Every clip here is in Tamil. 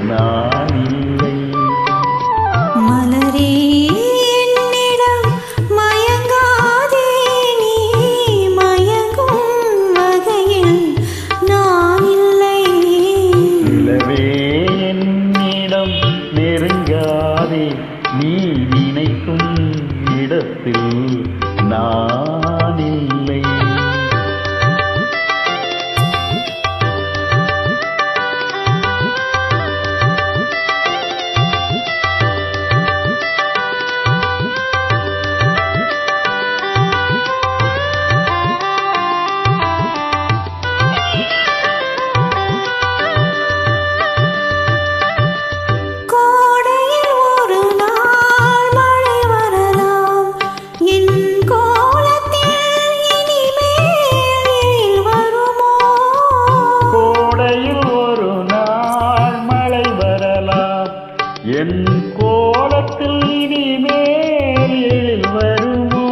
நான் இல்லை. மலரே என்னிடம் மயங்காதே, நீ மயங்கும் வகையில் நான் இல்லை. நிலவே என்னிடம் நெருங்காதே, நீ நினைக்கும் இடத்தில் நான் இல்லை. என் கோலத்தில் இனிமேல் எழில் வருமோ?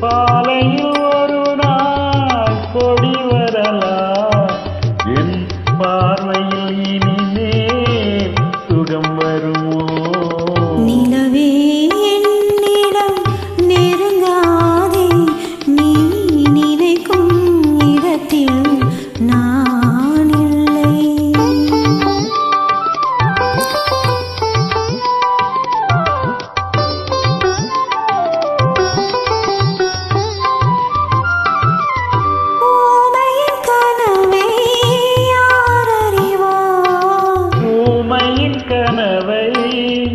பாலையில் ஒரு நாள் கொடி வரலாம், என் பார்வையில் இனிமேல் சுகம் வருமோ? நிலவே என்னிடம் நெருங்காதே, நீ நினைக்கும் இடத்தில் நான் இல்லை. கனவை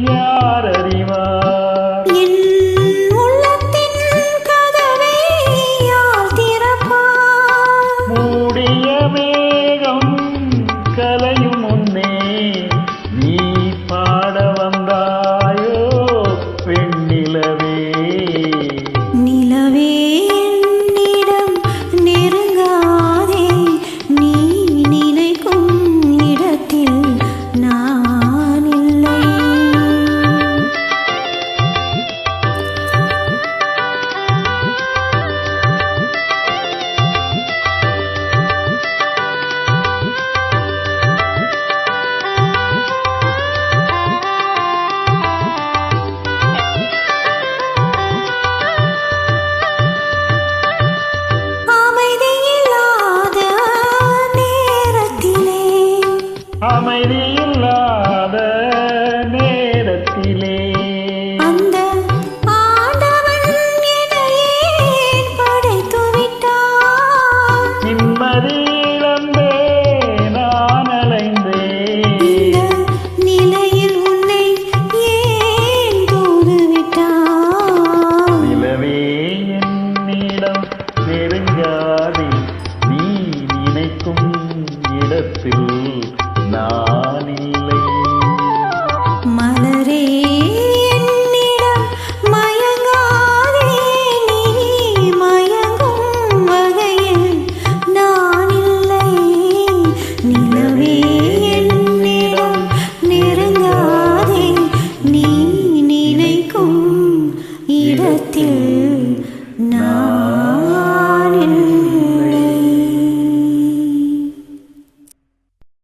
யார் அறிவார்? என் உள்ளத்தின் கதவை யார் திறப்பார்? மூடிய மேகம் கலையும் முன்னே நீ பாட வந்தாயோ பெண்ணிலவே. நிலவே என்னிடம் நெருங்காதே, நீ நினைக்கும் இடத்தில் நான் இல்லை. அமைதியில்லாத நேரத்திலே அந்த ஆண்டவன் என்னையே படைத்து விட்டான். நிம்மதி இழந்தே நான் அலைந்தேன். இந்த நிலையில் உன்னை ஏன் தூதுவிட்டான்? நிலவே என்னிடம் நெருங்காதே, நீ நினைக்கும் இடத்தில் நான் இல்லை. மலரே என்னிடம் மயங்காதே, நீ மயங்கும் வகையில் நான் இல்லை. நிலவே என்னிடம் நெருங்காதே, நீ நினைக்கும் இடத்தில் நான்